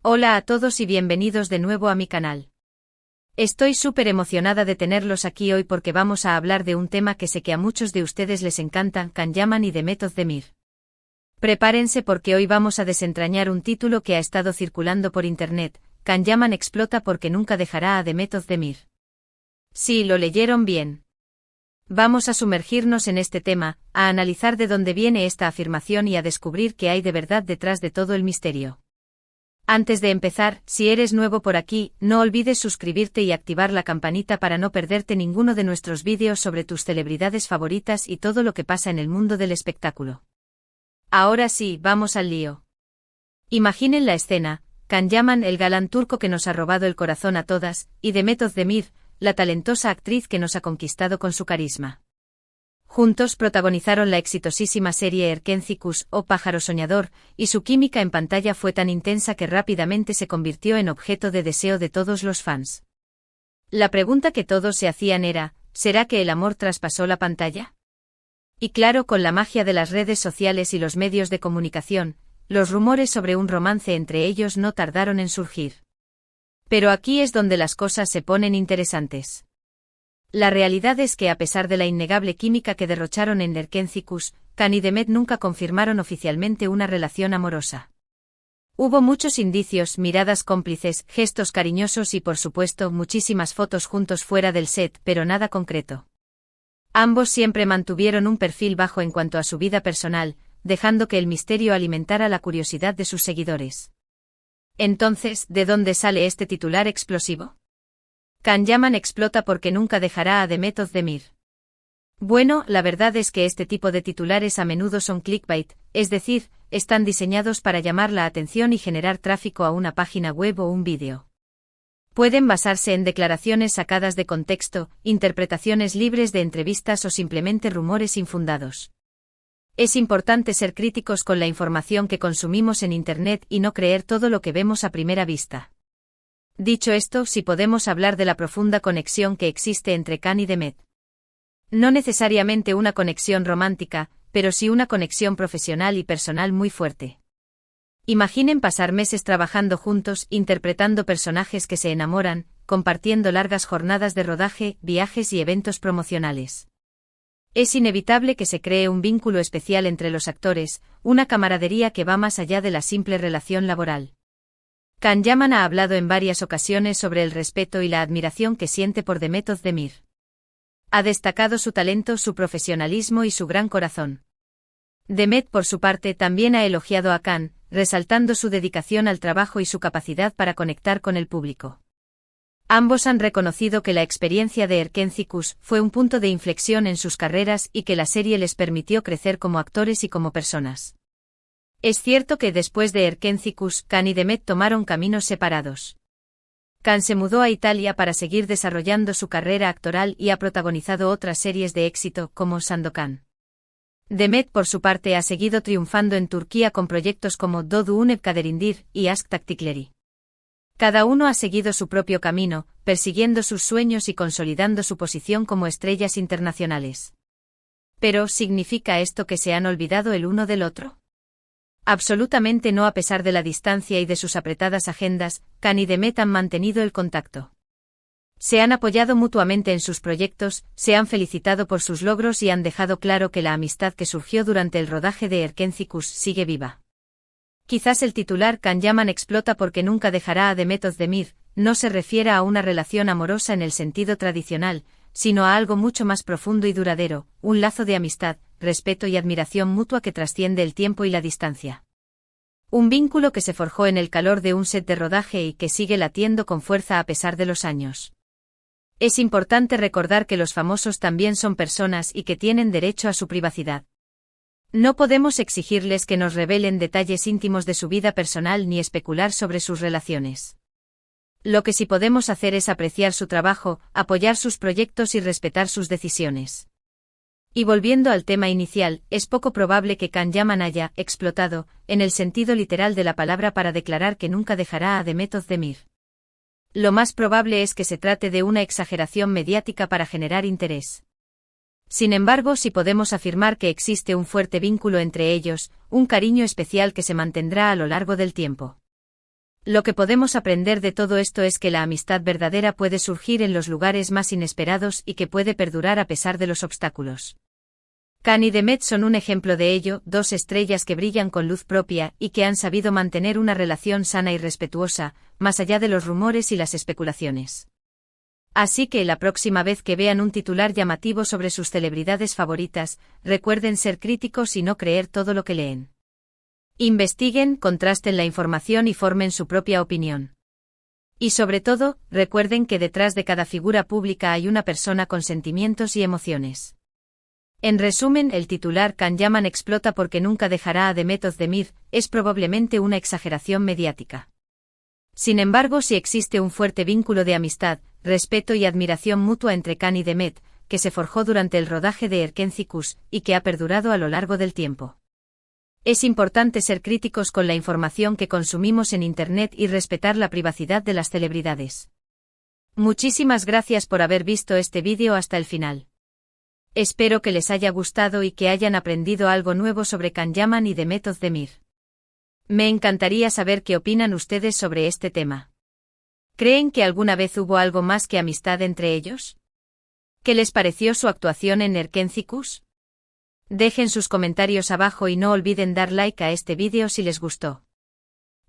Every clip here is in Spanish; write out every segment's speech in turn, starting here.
Hola a todos y bienvenidos de nuevo a mi canal. Estoy súper emocionada de tenerlos aquí hoy porque vamos a hablar de un tema que sé que a muchos de ustedes les encanta, Can Yaman y Demet Özdemir. Prepárense porque hoy vamos a desentrañar un título que ha estado circulando por internet, Can Yaman explota porque nunca dejará a Demet Özdemir. Sí, lo leyeron bien. Vamos a sumergirnos en este tema, a analizar de dónde viene esta afirmación y a descubrir qué hay de verdad detrás de todo el misterio. Antes de empezar, si eres nuevo por aquí, no olvides suscribirte y activar la campanita para no perderte ninguno de nuestros vídeos sobre tus celebridades favoritas y todo lo que pasa en el mundo del espectáculo. Ahora sí, vamos al lío. Imaginen la escena: Can Yaman, el galán turco que nos ha robado el corazón a todas, y Demet Özdemir, la talentosa actriz que nos ha conquistado con su carisma. Juntos protagonizaron la exitosísima serie Erkenzikuş o Pájaro Soñador, y su química en pantalla fue tan intensa que rápidamente se convirtió en objeto de deseo de todos los fans. La pregunta que todos se hacían era: ¿será que el amor traspasó la pantalla? Y claro, con la magia de las redes sociales y los medios de comunicación, los rumores sobre un romance entre ellos no tardaron en surgir. Pero aquí es donde las cosas se ponen interesantes. La realidad es que a pesar de la innegable química que derrocharon en Erkenzikuş, Can y Demet nunca confirmaron oficialmente una relación amorosa. Hubo muchos indicios, miradas cómplices, gestos cariñosos y por supuesto muchísimas fotos juntos fuera del set, pero nada concreto. Ambos siempre mantuvieron un perfil bajo en cuanto a su vida personal, dejando que el misterio alimentara la curiosidad de sus seguidores. Entonces, ¿de dónde sale este titular explosivo? Can Yaman explota porque nunca dejará a Demet Özdemir. Bueno, la verdad es que este tipo de titulares a menudo son clickbait, es decir, están diseñados para llamar la atención y generar tráfico a una página web o un vídeo. Pueden basarse en declaraciones sacadas de contexto, interpretaciones libres de entrevistas o simplemente rumores infundados. Es importante ser críticos con la información que consumimos en Internet y no creer todo lo que vemos a primera vista. Dicho esto, sí podemos hablar de la profunda conexión que existe entre Can y Demet. No necesariamente una conexión romántica, pero sí una conexión profesional y personal muy fuerte. Imaginen pasar meses trabajando juntos, interpretando personajes que se enamoran, compartiendo largas jornadas de rodaje, viajes y eventos promocionales. Es inevitable que se cree un vínculo especial entre los actores, una camaradería que va más allá de la simple relación laboral. Can Yaman ha hablado en varias ocasiones sobre el respeto y la admiración que siente por Demet Özdemir. Ha destacado su talento, su profesionalismo y su gran corazón. Demet, por su parte, también ha elogiado a Can, resaltando su dedicación al trabajo y su capacidad para conectar con el público. Ambos han reconocido que la experiencia de Erkenzikuş fue un punto de inflexión en sus carreras y que la serie les permitió crecer como actores y como personas. Es cierto que después de Erkenzikuş, Can y Demet tomaron caminos separados. Can se mudó a Italia para seguir desarrollando su carrera actoral y ha protagonizado otras series de éxito como Sandokan. Demet, por su parte, ha seguido triunfando en Turquía con proyectos como Doğduğun Kaderindir y Aşk Taktikleri. Cada uno ha seguido su propio camino, persiguiendo sus sueños y consolidando su posición como estrellas internacionales. Pero, ¿significa esto que se han olvidado el uno del otro? Absolutamente no. A pesar de la distancia y de sus apretadas agendas, Can y Demet han mantenido el contacto. Se han apoyado mutuamente en sus proyectos, se han felicitado por sus logros y han dejado claro que la amistad que surgió durante el rodaje de Erkenzikuş sigue viva. Quizás el titular Can Yaman explota porque nunca dejará a Demet Özdemir no se refiera a una relación amorosa en el sentido tradicional, sino a algo mucho más profundo y duradero, un lazo de amistad, respeto y admiración mutua que trasciende el tiempo y la distancia. Un vínculo que se forjó en el calor de un set de rodaje y que sigue latiendo con fuerza a pesar de los años. Es importante recordar que los famosos también son personas y que tienen derecho a su privacidad. No podemos exigirles que nos revelen detalles íntimos de su vida personal ni especular sobre sus relaciones. Lo que sí podemos hacer es apreciar su trabajo, apoyar sus proyectos y respetar sus decisiones. Y volviendo al tema inicial, es poco probable que Can Yaman haya explotado, en el sentido literal de la palabra, para declarar que nunca dejará a Demet Özdemir. Lo más probable es que se trate de una exageración mediática para generar interés. Sin embargo, sí podemos afirmar que existe un fuerte vínculo entre ellos, un cariño especial que se mantendrá a lo largo del tiempo. Lo que podemos aprender de todo esto es que la amistad verdadera puede surgir en los lugares más inesperados y que puede perdurar a pesar de los obstáculos. Can y Demet son un ejemplo de ello, dos estrellas que brillan con luz propia y que han sabido mantener una relación sana y respetuosa, más allá de los rumores y las especulaciones. Así que la próxima vez que vean un titular llamativo sobre sus celebridades favoritas, recuerden ser críticos y no creer todo lo que leen. Investiguen, contrasten la información y formen su propia opinión. Y sobre todo, recuerden que detrás de cada figura pública hay una persona con sentimientos y emociones. En resumen, el titular Can Yaman explota porque nunca dejará a Demet Özdemir, es probablemente una exageración mediática. Sin embargo, sí existe un fuerte vínculo de amistad, respeto y admiración mutua entre Can y Demet, que se forjó durante el rodaje de Erkenzikuş, y que ha perdurado a lo largo del tiempo. Es importante ser críticos con la información que consumimos en Internet y respetar la privacidad de las celebridades. Muchísimas gracias por haber visto este vídeo hasta el final. Espero que les haya gustado y que hayan aprendido algo nuevo sobre Can Yaman y Demet Özdemir. Me encantaría saber qué opinan ustedes sobre este tema. ¿Creen que alguna vez hubo algo más que amistad entre ellos? ¿Qué les pareció su actuación en Erkenzikuş? Dejen sus comentarios abajo y no olviden dar like a este vídeo si les gustó.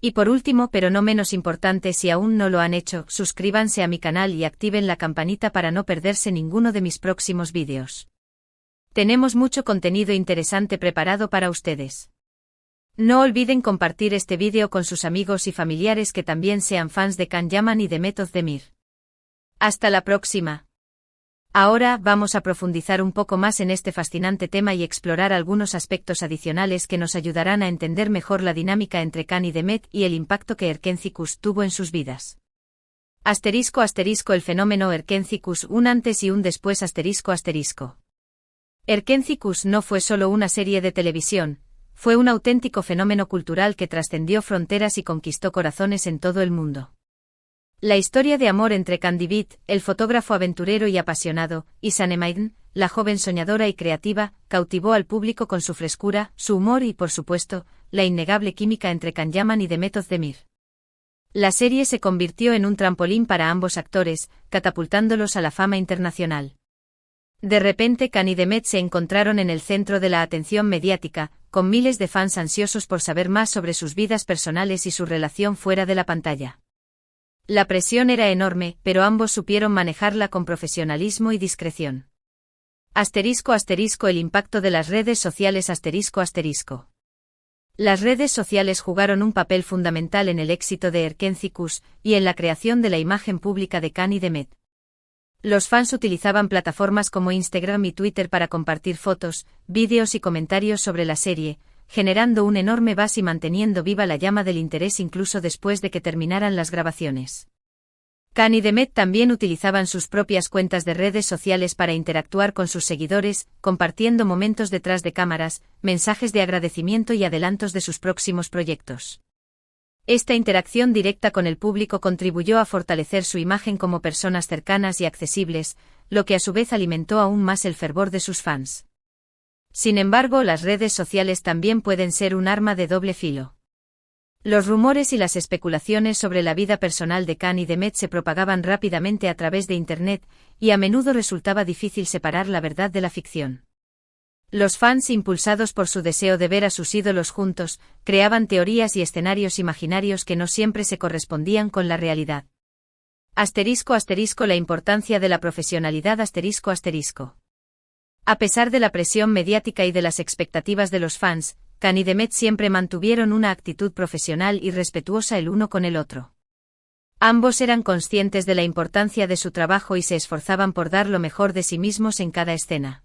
Y por último, pero no menos importante, si aún no lo han hecho, suscríbanse a mi canal y activen la campanita para no perderse ninguno de mis próximos vídeos. Tenemos mucho contenido interesante preparado para ustedes. No olviden compartir este vídeo con sus amigos y familiares que también sean fans de Can Yaman y Demet Özdemir. Hasta la próxima. Ahora vamos a profundizar un poco más en este fascinante tema y explorar algunos aspectos adicionales que nos ayudarán a entender mejor la dinámica entre Can y Demet y el impacto que Erkenzikuş tuvo en sus vidas. El fenómeno Erkenzikuş, un antes y un después. Erkenzikuş no fue solo una serie de televisión, fue un auténtico fenómeno cultural que trascendió fronteras y conquistó corazones en todo el mundo. La historia de amor entre Can Divit, el fotógrafo aventurero y apasionado, y Sanemiden, la joven soñadora y creativa, cautivó al público con su frescura, su humor y, por supuesto, la innegable química entre Can Yaman y Demet Özdemir. La serie se convirtió en un trampolín para ambos actores, catapultándolos a la fama internacional. De repente Can y Demet se encontraron en el centro de la atención mediática, con miles de fans ansiosos por saber más sobre sus vidas personales y su relación fuera de la pantalla. La presión era enorme, pero ambos supieron manejarla con profesionalismo y discreción. El impacto de las redes sociales. Las redes sociales jugaron un papel fundamental en el éxito de Erkenzikuş y en la creación de la imagen pública de Can y Demet. Los fans utilizaban plataformas como Instagram y Twitter para compartir fotos, vídeos y comentarios sobre la serie, generando un enorme buzz y manteniendo viva la llama del interés incluso después de que terminaran las grabaciones. Can y Demet también utilizaban sus propias cuentas de redes sociales para interactuar con sus seguidores, compartiendo momentos detrás de cámaras, mensajes de agradecimiento y adelantos de sus próximos proyectos. Esta interacción directa con el público contribuyó a fortalecer su imagen como personas cercanas y accesibles, lo que a su vez alimentó aún más el fervor de sus fans. Sin embargo, las redes sociales también pueden ser un arma de doble filo. Los rumores y las especulaciones sobre la vida personal de Can y Demet se propagaban rápidamente a través de Internet, y a menudo resultaba difícil separar la verdad de la ficción. Los fans, impulsados por su deseo de ver a sus ídolos juntos, creaban teorías y escenarios imaginarios que no siempre se correspondían con la realidad. La importancia de la profesionalidad. A pesar de la presión mediática y de las expectativas de los fans, Can y Demet siempre mantuvieron una actitud profesional y respetuosa el uno con el otro. Ambos eran conscientes de la importancia de su trabajo y se esforzaban por dar lo mejor de sí mismos en cada escena.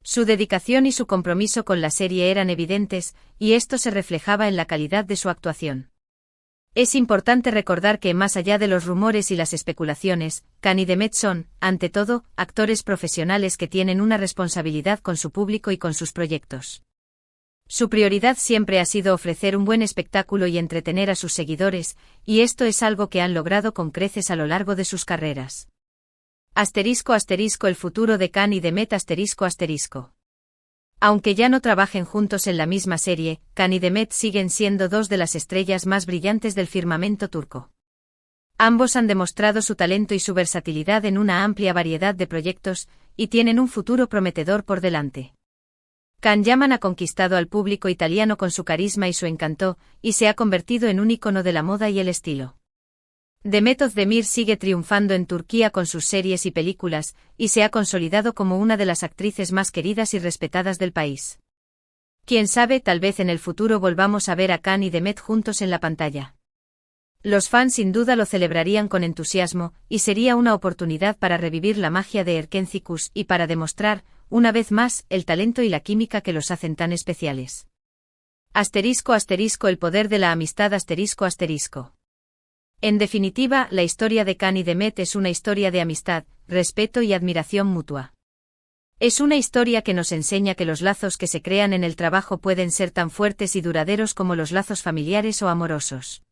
Su dedicación y su compromiso con la serie eran evidentes, y esto se reflejaba en la calidad de su actuación. Es importante recordar que, más allá de los rumores y las especulaciones, Can y Demet son, ante todo, actores profesionales que tienen una responsabilidad con su público y con sus proyectos. Su prioridad siempre ha sido ofrecer un buen espectáculo y entretener a sus seguidores, y esto es algo que han logrado con creces a lo largo de sus carreras. El futuro de Can y Demet. Aunque ya no trabajen juntos en la misma serie, Can y Demet siguen siendo dos de las estrellas más brillantes del firmamento turco. Ambos han demostrado su talento y su versatilidad en una amplia variedad de proyectos, y tienen un futuro prometedor por delante. Can Yaman ha conquistado al público italiano con su carisma y su encanto, y se ha convertido en un ícono de la moda y el estilo. Demet Özdemir sigue triunfando en Turquía con sus series y películas, y se ha consolidado como una de las actrices más queridas y respetadas del país. Quién sabe, tal vez en el futuro volvamos a ver a Can y Demet juntos en la pantalla. Los fans sin duda lo celebrarían con entusiasmo, y sería una oportunidad para revivir la magia de Erkencikus y para demostrar, una vez más, el talento y la química que los hacen tan especiales. *** El poder de la amistad ***. En definitiva, la historia de Can y Demet es una historia de amistad, respeto y admiración mutua. Es una historia que nos enseña que los lazos que se crean en el trabajo pueden ser tan fuertes y duraderos como los lazos familiares o amorosos.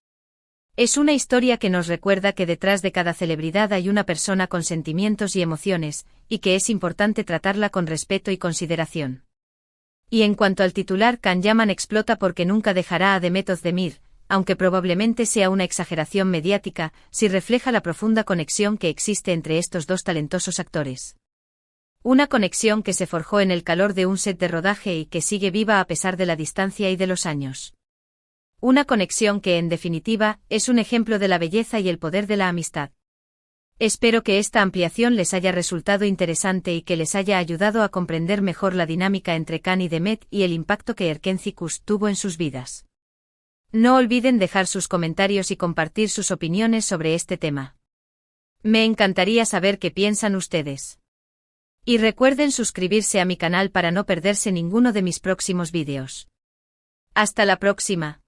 Es una historia que nos recuerda que detrás de cada celebridad hay una persona con sentimientos y emociones, y que es importante tratarla con respeto y consideración. Y en cuanto al titular, Can Yaman explota porque nunca dejará a Demet Özdemir, aunque probablemente sea una exageración mediática, si refleja la profunda conexión que existe entre estos dos talentosos actores. Una conexión que se forjó en el calor de un set de rodaje y que sigue viva a pesar de la distancia y de los años. Una conexión que, en definitiva, es un ejemplo de la belleza y el poder de la amistad. Espero que esta ampliación les haya resultado interesante y que les haya ayudado a comprender mejor la dinámica entre Can y Demet y el impacto que Erkencikus tuvo en sus vidas. No olviden dejar sus comentarios y compartir sus opiniones sobre este tema. Me encantaría saber qué piensan ustedes. Y recuerden suscribirse a mi canal para no perderse ninguno de mis próximos vídeos. Hasta la próxima.